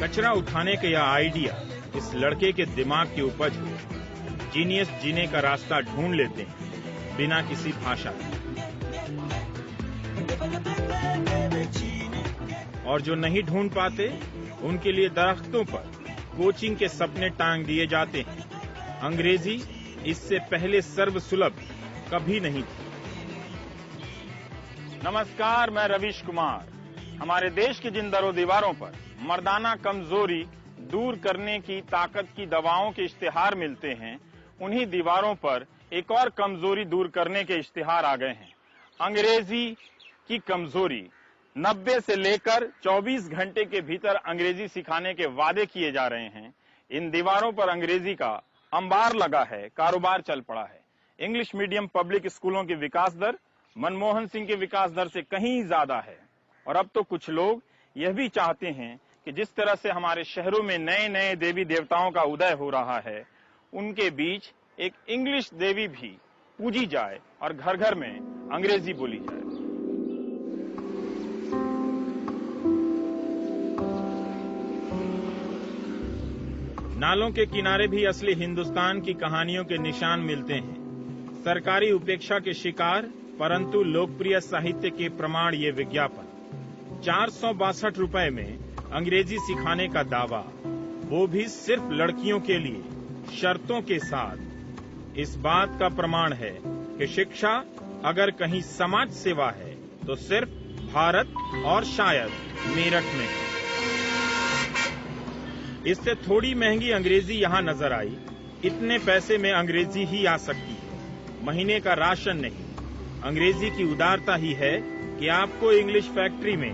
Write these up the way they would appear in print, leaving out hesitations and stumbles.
कचरा उठाने का यह आइडिया इस लड़के के दिमाग की उपज है। जीनियस जीने का रास्ता ढूंढ लेते हैं बिना किसी भाषा के, और जो नहीं ढूंढ पाते उनके लिए दरख्तों पर कोचिंग के सपने टांग दिए जाते हैं। अंग्रेजी इससे पहले सर्वसुलभ कभी नहीं थी। नमस्कार, मैं रवीश कुमार। हमारे देश की जिन दरों दीवारों पर मर्दाना कमजोरी दूर करने की ताकत की दवाओं के इश्तिहार मिलते हैं, उन्हीं दीवारों पर एक और कमजोरी दूर करने के इश्तिहार आ गए हैं। अंग्रेजी की कमजोरी। 90 से लेकर 24 घंटे के भीतर अंग्रेजी सिखाने के वादे किए जा रहे हैं। इन दीवारों पर अंग्रेजी का अंबार लगा है, कारोबार चल पड़ा है। इंग्लिश मीडियम पब्लिक स्कूलों की विकास दर मनमोहन सिंह के विकास दर से कहीं ज्यादा है। और अब तो कुछ लोग यह भी चाहते हैं कि जिस तरह से हमारे शहरों में नए नए देवी देवताओं का उदय हो रहा है, उनके बीच एक इंग्लिश देवी भी पूजी जाए और घर घर में अंग्रेजी बोली जाए। नालों के किनारे भी असली हिंदुस्तान की कहानियों के निशान मिलते हैं। सरकारी उपेक्षा के शिकार परंतु लोकप्रिय साहित्य के प्रमाण ये विज्ञापन। 462 रुपए में अंग्रेजी सिखाने का दावा, वो भी सिर्फ लड़कियों के लिए, शर्तों के साथ। इस बात का प्रमाण है कि शिक्षा अगर कहीं समाज सेवा है तो सिर्फ भारत और शायद मेरठ में है। इससे थोड़ी महंगी अंग्रेजी यहां नजर आई। इतने पैसे में अंग्रेजी ही आ सकती है, महीने का राशन नहीं। अंग्रेजी की उदारता ही है कि आपको इंग्लिश फैक्ट्री में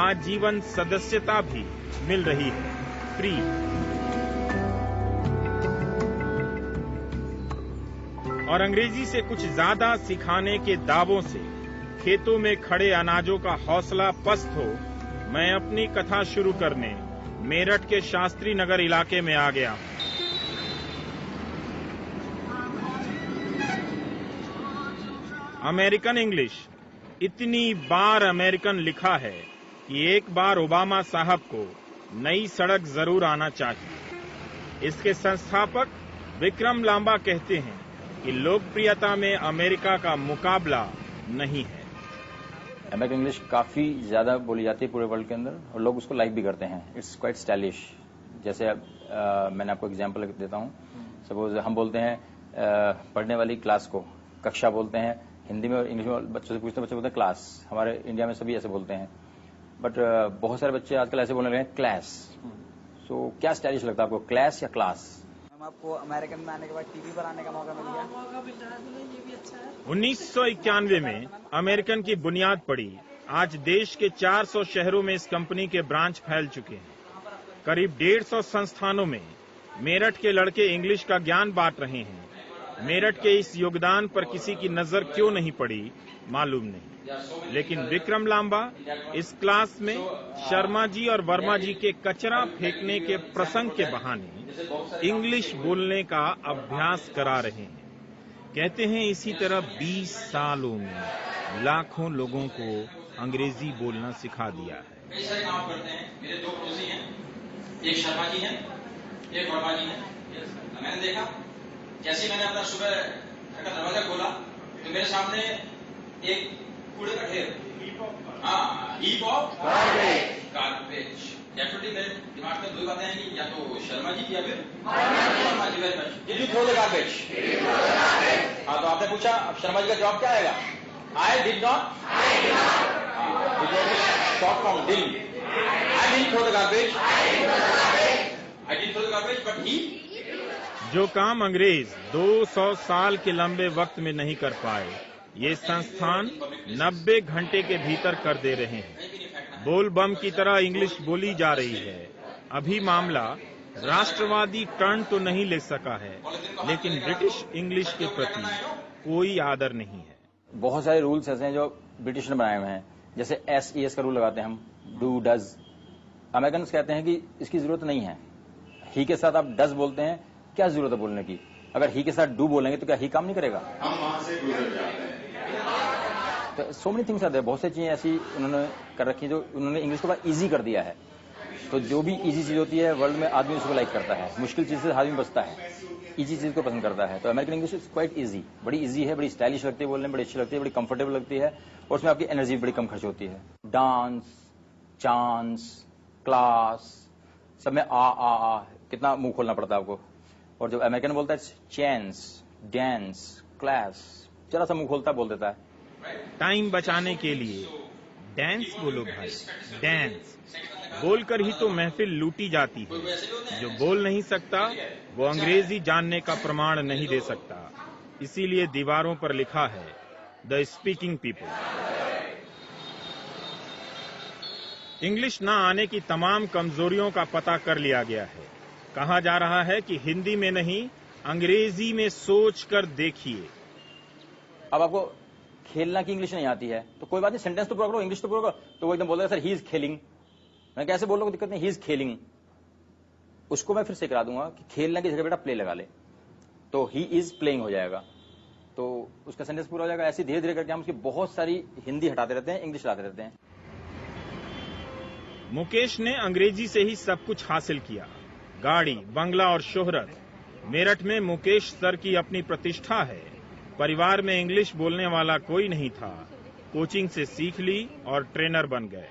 आजीवन सदस्यता भी मिल रही है, फ्री। और अंग्रेजी से कुछ ज्यादा सिखाने के दावों से खेतों में खड़े अनाजों का हौसला पस्त हो, मैं अपनी कथा शुरू करने मेरठ के शास्त्री नगर इलाके में आ गया। American English. इतनी बार अमेरिकन लिखा है कि एक बार ओबामा साहब को नई सड़क जरूर आना चाहिए। इसके संस्थापक विक्रम लांबा कहते हैं कि लोकप्रियता में अमेरिका का मुकाबला नहीं है। अमेरिकन इंग्लिश काफी ज्यादा बोली जाती है पूरे वर्ल्ड के अंदर, और लोग उसको लाइक भी करते हैं। It's quite stylish. जैसे मैंने आपको एग्जांपल देता हूँ। सपोज हम बोलते हैं पढ़ने वाली क्लास को कक्षा बोलते हैं हिंदी में, और इंग्लिश में बच्चों से पूछते हैं, बच्चे बोलते हैं क्लास। हमारे इंडिया में सभी ऐसे बोलते हैं, बट बहुत सारे बच्चे आजकल ऐसे बोलने लगे हैं क्लास। सो क्या स्टाइलिश लगता है आपको, क्लास या क्लास? आपको अमेरिकन में आने के बाद टीवी पर आने का मौका मिल गया। 1991 में अमेरिकन की बुनियाद पड़ी। आज देश के 400 शहरों में इस कंपनी के ब्रांच फैल चुके हैं। करीब 150 संस्थानों में मेरठ के लड़के इंग्लिश का ज्ञान बांट रहे हैं। मेरठ के इस योगदान पर किसी की नजर क्यों नहीं पड़ी मालूम नहीं, लेकिन विक्रम लांबा इस क्लास में शर्मा जी और वर्मा जी के कचरा फेंकने के प्रसंग के बहाने इंग्लिश बोलने का अभ्यास करा रहे हैं। कहते हैं इसी तरह 20 सालों में लाखों लोगों को अंग्रेजी बोलना सिखा दिया है। कई सारे काम करते हैं। मेरे दो पड़ोसी हैं, एक शर्मा जी हैं, एक वर्मा जी हैं। मैंने देखा जैसे मैंने अपना सुबह घर का दरवाजा खोला तो मेरे सामने एक कूड़े का ढेर, हीप ऑफ गार्बेज। डेफिनेटली मेरे दिमाग में दो बातें हैं कि या तो शर्मा जी या फिर Verma ji. Very much. Did you throw the garbage? हाँ, तो आपने पूछा अब शर्मा जी का जवाब क्या आएगा? I did not. Short from डिल। I did throw the garbage. I did throw the garbage but he. जो काम अंग्रेज 200 साल के लंबे वक्त में नहीं कर पाए, ये संस्थान 90 घंटे के भीतर कर दे रहे हैं। बोल बम की तरह इंग्लिश बोली जा रही है। अभी मामला राष्ट्रवादी टर्न तो नहीं ले सका है, लेकिन ब्रिटिश इंग्लिश के प्रति कोई आदर नहीं है। बहुत सारे रूल्स ऐसे हैं जो ब्रिटिश ने बनाए हुए हैं। जैसे SES का रूल लगाते हैं हम, डू डज। अमेरिकन कहते हैं कि इसकी जरूरत नहीं है। ही के साथ आप डज बोलते हैं, क्या जरूरत है बोलने की? अगर ही के साथ डू बोलेंगे तो क्या ही काम नहीं करेगा? हम वहां से गुजर जाते हैं। तो सो मेनी थिंग्स आते हैं। बहुत सी चीजें ऐसी उन्होंने कर रखी है जो उन्होंने इंग्लिश को बड़ा इजी कर दिया है। तो जो भी इजी चीज होती है वर्ल्ड में आदमी उसको लाइक करता है, मुश्किल चीज से आदमी बचता है, इजी चीज को पसंद करता है। तो American English is quite easy, बड़ी इजी है, बड़ी स्टाइलिश लगती है बोलने में, बड़ी अच्छी लगती है, बड़ी कंफर्टेबल लगती है और उसमें आपकी एनर्जी बड़ी कम खर्च होती है। डांस, चांस, क्लास, सब में आ कितना मुंह खोलना पड़ता है आपको। और जब अमेरिकन बोलता है चैंस, डांस, क्लास, जरा सा मुंह खोलता बोल देता है। टाइम बचाने के लिए डांस बोलो भाई, डांस बोलकर ही तो महफिल लूटी जाती है। जो बोल नहीं सकता वो अंग्रेजी जानने का प्रमाण नहीं दे सकता। इसीलिए दीवारों पर लिखा है द स्पीकिंग पीपल। इंग्लिश ना आने की तमाम कमजोरियों का पता कर लिया गया है। कहा जा रहा है कि हिंदी में नहीं अंग्रेजी में सोच कर देखिए। अब आपको खेलना की इंग्लिश नहीं आती है तो कोई बात नहीं, सेंटेंस तो पूरा करो, इंग्लिश तो पूरा करो। तो वो एकदम बोल रहा है सर ही इज खेलिंग, मैं कैसे बोल रहा हूँ, दिक्कत नहीं, ही इज खेलिंग। उसको मैं फिर से करा दूंगा कि खेलने की जगह बेटा प्ले लगा ले, तो ही इज प्लेइंग हो जाएगा, तो उसका सेंटेंस पूरा हो जाएगा। ऐसे धीरे धीरे करके हम उसकी बहुत सारी हिंदी हटाते रहते हैं, इंग्लिश लाते रहते हैं। मुकेश ने अंग्रेजी से ही सब कुछ हासिल किया, गाड़ी, बंगला और शोहरत। मेरठ में मुकेश सर की अपनी प्रतिष्ठा है। परिवार में इंग्लिश बोलने वाला कोई नहीं था, कोचिंग से सीख ली और ट्रेनर बन गए।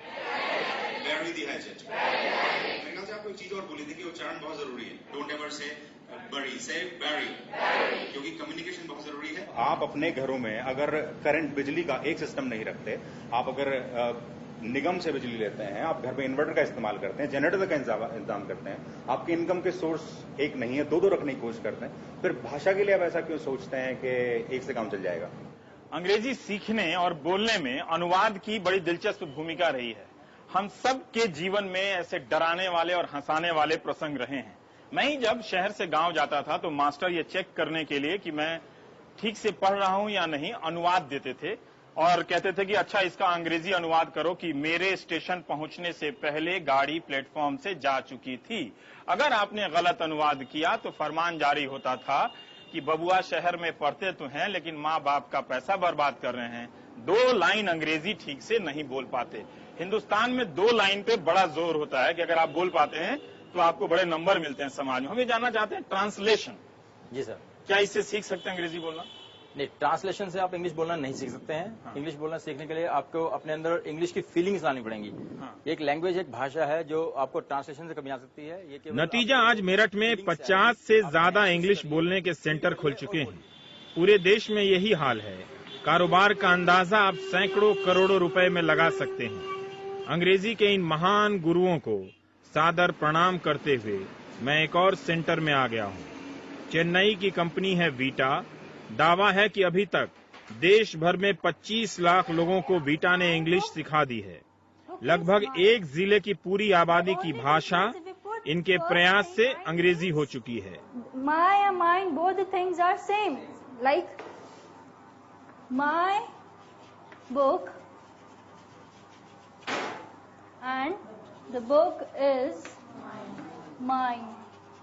आपको एक चीज और बोली थी कि उच्चारण बहुत जरूरी है। डोंट एवर से बड़ी, से बैरी, क्योंकि कम्युनिकेशन बहुत जरूरी है। आप अपने घरों में अगर करंट बिजली का एक सिस्टम नहीं रखते, आप अगर निगम से बिजली लेते हैं, आप घर में इन्वर्टर का इस्तेमाल करते हैं, जनरेटर का इंतजाम करते हैं, आपके इनकम के सोर्स एक नहीं है, दो रखने की कोशिश करते हैं, फिर भाषा के लिए आप ऐसा क्यों सोचते हैं कि एक से काम चल जाएगा? अंग्रेजी सीखने और बोलने में अनुवाद की बड़ी दिलचस्प भूमिका रही है। हम सब के जीवन में ऐसे डराने वाले और हंसाने वाले प्रसंग रहे हैं। मैं ही जब शहर से गांव जाता था तो मास्टर ये चेक करने के लिए कि मैं ठीक से पढ़ रहा हूं या नहीं, अनुवाद देते थे और कहते थे कि अच्छा इसका अंग्रेजी अनुवाद करो कि मेरे स्टेशन पहुंचने से पहले गाड़ी प्लेटफॉर्म से जा चुकी थी। अगर आपने गलत अनुवाद किया तो फरमान जारी होता था कि बबुआ शहर में पढ़ते तो हैं लेकिन माँ बाप का पैसा बर्बाद कर रहे हैं, 2 लाइन अंग्रेजी ठीक से नहीं बोल पाते। हिंदुस्तान में 2 लाइन पे बड़ा जोर होता है कि अगर आप बोल पाते हैं तो आपको बड़े नंबर मिलते हैं समाज में। हम ये जानना चाहते हैं ट्रांसलेशन। जी सर, क्या इससे सीख सकते हैं अंग्रेजी बोलना? नहीं, ट्रांसलेशन से आप इंग्लिश बोलना नहीं सीख सकते हैं। हाँ। इंग्लिश बोलना सीखने के लिए आपको अपने अंदर इंग्लिश की फीलिंग्स लानी पड़ेंगी। हाँ। एक लैंग्वेज, एक भाषा है जो आपको ट्रांसलेशन से कभी आ सकती है। ये नतीजा आज मेरठ में 50 से ज्यादा इंग्लिश बोलने के सेंटर खुल चुके हैं। पूरे देश में यही हाल है। कारोबार का अंदाजा आप सैकड़ों करोड़ों रुपए में लगा सकते हैं। अंग्रेजी के इन महान गुरुओं को सादर प्रणाम करते हुए मैं एक और सेंटर में आ गया हूँ। चेन्नई की कंपनी है वीटा। दावा है कि अभी तक देश भर में 25 लाख लोगों को वीटा ने इंग्लिश सिखा दी है। लगभग एक जिले की पूरी आबादी की भाषा इनके प्रयास से अंग्रेजी हो चुकी है। My mind, both the things are same. Like my book and the book is mine.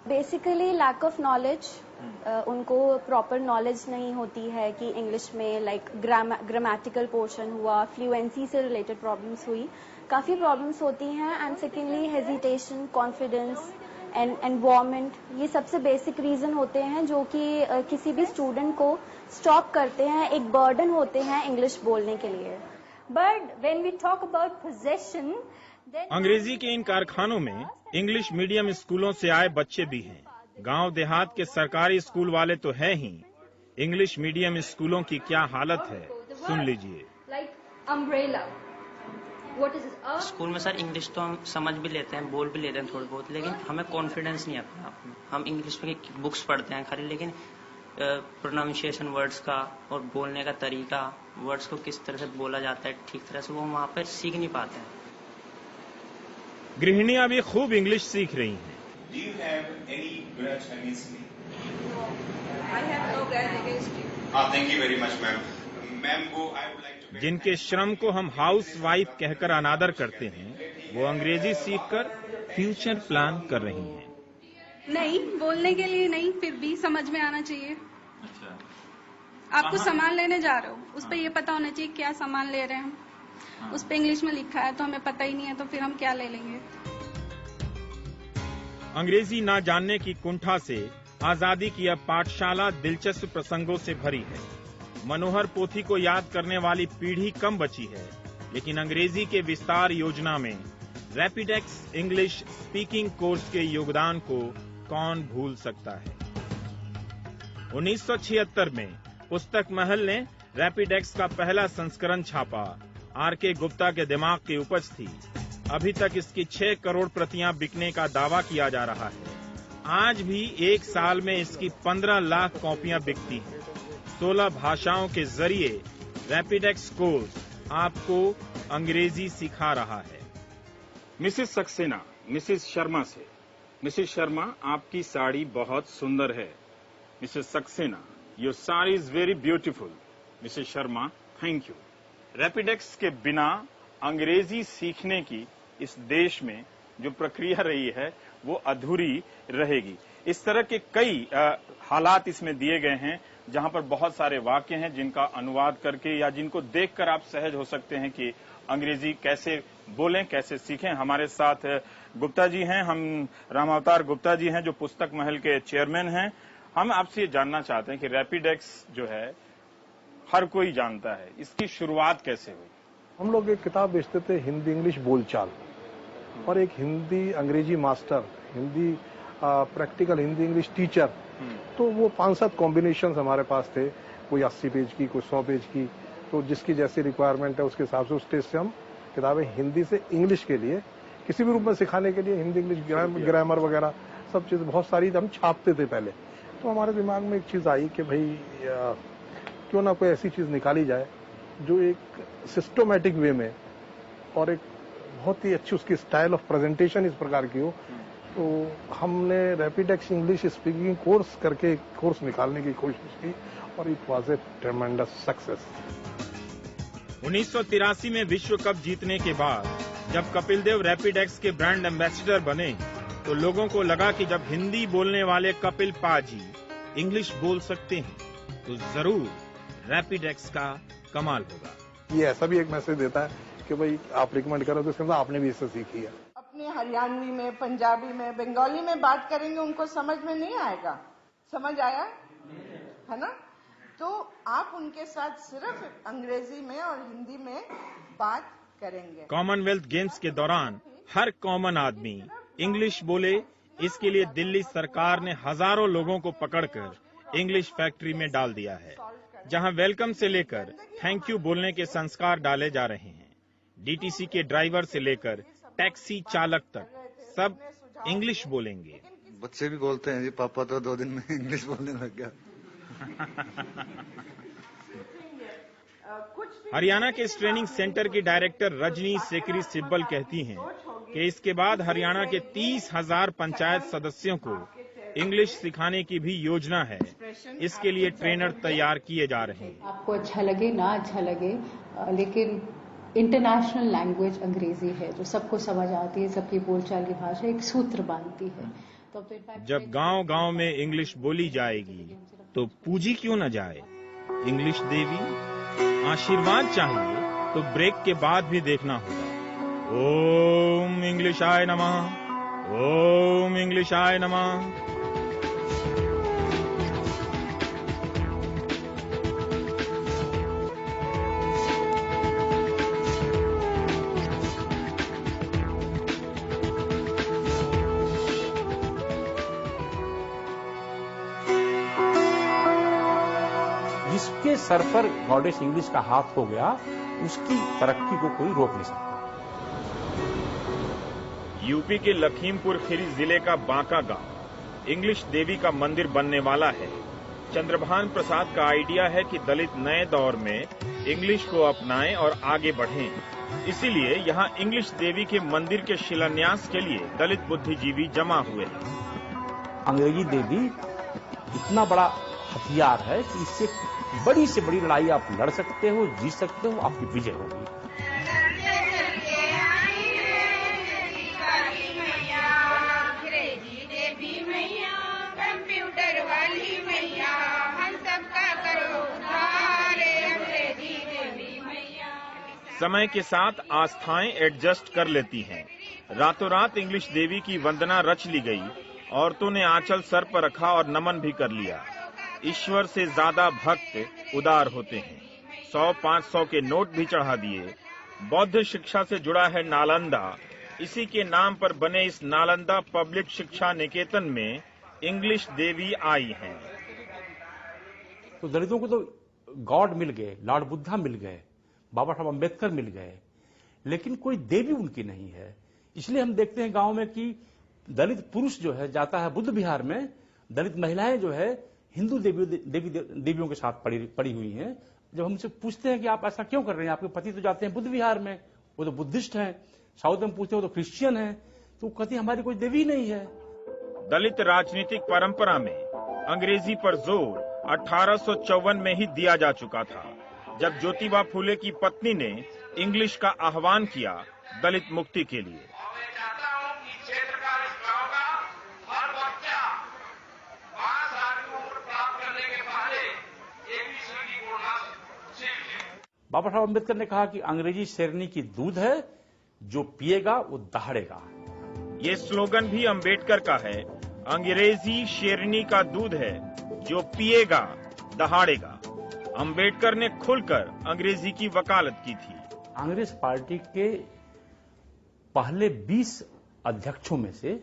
Basically lack of knowledge. उनको प्रॉपर नॉलेज नहीं होती है कि इंग्लिश में लाइक ग्रामेटिकल पोर्शन हुआ, फ्लुएंसी से रिलेटेड प्रॉब्लम्स हुई, काफी प्रॉब्लम्स होती हैं। And secondly hesitation, confidence and environment, ये सबसे बेसिक रीजन होते हैं जो कि किसी भी स्टूडेंट को स्टॉप करते हैं, एक बर्डन होते हैं इंग्लिश बोलने के लिए। But when we talk about possession, अंग्रेजी के इन कारखानों में इंग्लिश मीडियम स्कूलों से आए बच्चे भी हैं। गांव देहात के सरकारी स्कूल वाले तो है ही, इंग्लिश मीडियम स्कूलों की क्या हालत है सुन लीजिए। स्कूल में सर इंग्लिश तो हम समझ भी लेते हैं, बोल भी लेते हैं थोड़ी बहुत, लेकिन हमें कॉन्फिडेंस नहीं आता। हम इंग्लिश में बुक्स पढ़ते हैं खाली, लेकिन प्रोनाउंसिएशन वर्ड्स का और बोलने का तरीका, वर्ड्स को किस तरह से बोला जाता है ठीक तरह से, वो वहाँ पर सीख नहीं पाते हैं। गृहिणियां भी खूब इंग्लिश सीख रही हैं। Do you have any grudge against me? I have no grudge against you. Thank you very much, ma'am. Ma'am, I would like to. जिनके श्रम को हम हाउस वाइफ कहकर अनादर करते हैं, वो अंग्रेजी सीखकर फ्यूचर प्लान कर रही हैं। नहीं, बोलने के लिए नहीं, फिर भी समझ में आना चाहिए। अच्छा। आपको सामान लेने जा रहे हो, उस पर ये पता होना चाहिए क्या सामान ले रहे हैं हम। उस पर इंग्लिश में लिखा है तो हमें पता ही नहीं है, तो फिर हम क्या ले लेंगे। अंग्रेजी ना जानने की कुंठा से आजादी की अब पाठशाला दिलचस्प प्रसंगों से भरी है। मनोहर पोथी को याद करने वाली पीढ़ी कम बची है, लेकिन अंग्रेजी के विस्तार योजना में रैपिडेक्स इंग्लिश स्पीकिंग कोर्स के योगदान को कौन भूल सकता है। 1976 में पुस्तक महल ने रैपिडेक्स का पहला संस्करण छापा। आर.के. गुप्ता के दिमाग की उपज थी। अभी तक इसकी 6 करोड़ प्रतियां बिकने का दावा किया जा रहा है। आज भी एक साल में इसकी 15 लाख कॉपियां बिकती हैं। 16 भाषाओं के जरिए रैपिडेक्स कोर्स आपको अंग्रेजी सिखा रहा है। मिसेस सक्सेना, मिसेस शर्मा से। मिसेस शर्मा, आपकी साड़ी बहुत सुंदर है। Mrs Saksena, your sari is very beautiful. Mrs Sharma, thank you. Rapidex के बिना अंग्रेजी सीखने की इस देश में जो प्रक्रिया रही है वो अधूरी रहेगी। इस तरह के कई हालात इसमें दिए गए हैं जहां पर बहुत सारे वाक्य हैं जिनका अनुवाद करके या जिनको देखकर आप सहज हो सकते हैं कि अंग्रेजी कैसे बोलें, कैसे सीखें। हमारे साथ गुप्ता जी हैं, हम रामावतार गुप्ता जी हैं जो पुस्तक महल के चेयरमैन हैं। हम आपसे ये जानना चाहते हैं कि रैपिडेक्स जो है हर कोई जानता है, इसकी शुरुआत कैसे हुई? हम लोग एक किताब बेचते थे, हिंदी इंग्लिश बोलचाल, और एक हिंदी अंग्रेजी master, Hindi practical Hindi English teacher. तो वो 5-7 कॉम्बिनेशन हमारे पास थे, कोई 80 पेज की, कोई 100 पेज की। तो जिसकी जैसी रिक्वायरमेंट है उसके हिसाब से उस टेस्ट से हम किताबें हिंदी से इंग्लिश के लिए किसी भी रूप में सिखाने के लिए हिंदी इंग्लिश ग्रामर वगैरह सब चीज बहुत सारी हम छापते थे पहले। तो हमारे दिमाग में एक चीज आई कि भाई क्यों ना कोई ऐसी चीज निकाली जाए जो एक सिस्टमैटिक वे में और एक बहुत ही अच्छी उसकी स्टाइल ऑफ प्रेजेंटेशन इस प्रकार की हो। तो हमने रैपिडेक्स इंग्लिश स्पीकिंग कोर्स करके एक कोर्स निकालने की कोशिश की और इट वाज ए ट्रेमेंडस सक्सेस। 1983 में विश्व कप जीतने के बाद जब कपिल देव रैपिडेक्स के ब्रांड एम्बेसडर बने तो लोगों को लगा कि जब हिंदी बोलने वाले कपिल पाजी इंग्लिश बोल सकते हैं तो जरूर रैपिडेक्स का कमाल होगा। ये ऐसा भी एक मैसेज देता है कि भाई आप रिकमेंड करो तो इसके अंदर आपने भी इससे सीखी है। अपने हरियाणवी में, पंजाबी में, बंगाली में बात करेंगे उनको समझ में नहीं आएगा। समझ आया है ना? तो आप उनके साथ सिर्फ अंग्रेजी में और हिंदी में बात करेंगे। कॉमनवेल्थ गेम्स के दौरान हर कॉमन आदमी इंग्लिश बोले, इसके लिए दिल्ली सरकार ने हजारों लोगों को पकड़कर इंग्लिश फैक्ट्री में डाल दिया है, जहां वेलकम से लेकर थैंक यू बोलने के संस्कार डाले जा रहे हैं। डीटीसी के ड्राइवर से लेकर टैक्सी चालक तक सब इंग्लिश बोलेंगे। बच्चे भी बोलते हैं जी, पापा तो 2 दिन में इंग्लिश बोलने लग गया। हरियाणा के इस ट्रेनिंग सेंटर की डायरेक्टर रजनी सेकरी सिब्बल कहती हैं कि इसके बाद हरियाणा के 30,000 पंचायत सदस्यों को इंग्लिश सिखाने की भी योजना है। इसके लिए ट्रेनर तैयार किए जा रहे हैं। आपको अच्छा लगे ना अच्छा लगे, लेकिन इंटरनेशनल लैंग्वेज अंग्रेजी है जो सबको समझ आती है, सबकी बोलचाल की भाषा एक सूत्र बांधती है। तो जब गांव-गांव में इंग्लिश बोली जाएगी तो पूजी क्यों न जाए इंग्लिश देवी। आशीर्वाद चाहिए तो ब्रेक के बाद भी देखना होगा। ओम इंग्लिशाय नमः, ओम इंग्लिशाय नमः। जिसके सर पर गॉडेस इंग्लिश का हाथ हो गया उसकी तरक्की को कोई रोक नहीं सकता। यूपी के लखीमपुर खीरी जिले का बांका गांव इंग्लिश देवी का मंदिर बनने वाला है। चंद्रभान प्रसाद का आइडिया है कि दलित नए दौर में इंग्लिश को अपनाएं और आगे बढ़ें। इसीलिए यहां इंग्लिश देवी के मंदिर के शिलान्यास के लिए दलित बुद्धिजीवी जमा हुए हैं। अंग्रेजी देवी इतना बड़ा हथियार है कि इससे बड़ी से बड़ी लड़ाई आप लड़ सकते हो, जीत सकते हो, आपकी विजय होगी। समय के साथ आस्थाएं एडजस्ट कर लेती हैं। रातों रात इंग्लिश देवी की वंदना रच ली गई औरतों ने आंचल सर पर रखा और नमन भी कर लिया। ईश्वर से ज्यादा भक्त उदार होते हैं। 100-500 के नोट भी चढ़ा दिए। बौद्ध शिक्षा से जुड़ा है नालंदा। इसी के नाम पर बने इस नालंदा पब्लिक शिक्षा निकेतन में इंग्लिश देवी आई हैं। तो दलितों को तो गॉड मिल गए, लॉर्ड बुद्धा मिल गए, बाबा साहब अम्बेडकर मिल गए, लेकिन कोई देवी उनकी नहीं है। इसलिए हम देखते हैं गांव में कि दलित पुरुष जो है जाता है बुद्ध विहार में, दलित महिलाएं जो है हिंदू देवियों के साथ पड़ी हुई हैं। जब हमसे पूछते हैं कि आप ऐसा क्यों कर रहे हैं, आपके पति तो जाते हैं बुद्ध विहार में, वो तो बुद्धिस्ट हैं। साउथ में पूछते हैं वो तो क्रिश्चियन हैं, तो कहते हमारी कोई देवी नहीं है। दलित राजनीतिक परंपरा में अंग्रेजी पर जोर 1854 में ही दिया जा चुका था, जब ज्योतिबा फूले की पत्नी ने इंग्लिश का आह्वान किया दलित मुक्ति के लिए। बाबा साहब अम्बेडकर ने कहा कि अंग्रेजी शेरनी की दूध है, जो पिएगा वो दहाड़ेगा। ये स्लोगन भी अम्बेडकर का है, अंग्रेजी शेरनी का दूध है, जो पिएगा दहाड़ेगा। अम्बेडकर ने खुलकर अंग्रेजी की वकालत की थी। कांग्रेस पार्टी के पहले 20 अध्यक्षों में से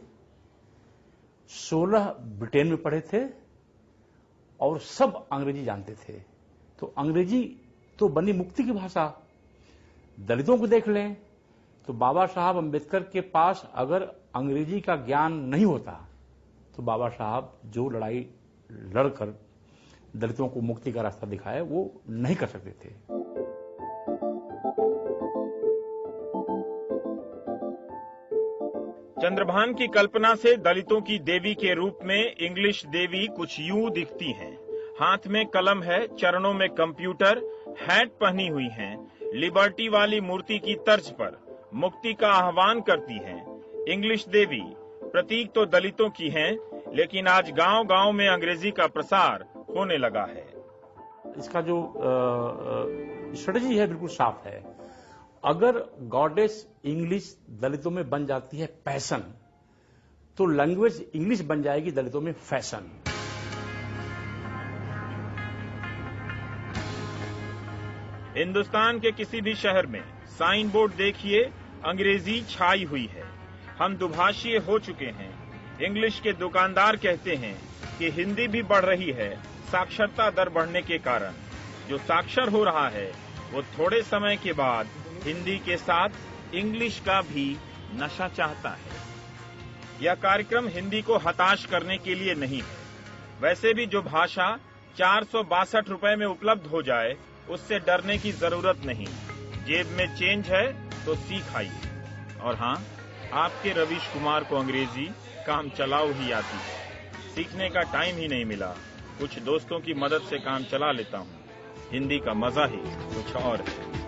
16 ब्रिटेन में पढ़े थे और सब अंग्रेजी जानते थे। तो अंग्रेजी तो बनी मुक्ति की भाषा। दलितों को देख लें तो बाबा साहब अम्बेडकर के पास अगर अंग्रेजी का ज्ञान नहीं होता तो बाबा साहब जो लड़ाई लड़कर दलितों को मुक्ति का रास्ता दिखाया वो नहीं कर सकते थे। चंद्रभान की कल्पना से दलितों की देवी के रूप में इंग्लिश देवी कुछ यूं दिखती हैं। हाथ में कलम है, चरणों में कंप्यूटर, हैट पहनी हुई हैं, लिबर्टी वाली मूर्ति की तर्ज पर मुक्ति का आह्वान करती हैं। इंग्लिश देवी प्रतीक तो दलितों की हैं, लेकिन आज गांव-गांव में अंग्रेजी का प्रसार होने लगा है। इसका जो स्ट्रेटजी है बिल्कुल साफ है। अगर गॉडेस इंग्लिश दलितों में बन जाती है पैशन, तो लैंग्वेज इंग्लिश बन जाएगी दलितों में फैशन। हिंदुस्तान के किसी भी शहर में साइन बोर्ड देखिए, अंग्रेजी छाई हुई है। हम दुभाषीय हो चुके हैं। इंग्लिश के दुकानदार कहते हैं कि हिंदी भी बढ़ रही है साक्षरता दर बढ़ने के कारण। जो साक्षर हो रहा है वो थोड़े समय के बाद हिंदी के साथ इंग्लिश का भी नशा चाहता है। यह कार्यक्रम हिंदी को हताश करने के लिए नहीं है। वैसे भी जो भाषा 462 रुपए में उपलब्ध हो जाए उससे डरने की जरूरत नहीं। जेब में चेंज है तो सीख आइए। और हाँ, आपके रवीश कुमार को अंग्रेजी काम चलाओ ही आती है। सीखने का टाइम ही नहीं मिला। कुछ दोस्तों की मदद से काम चला लेता हूँ। हिंदी का मजा ही कुछ और है।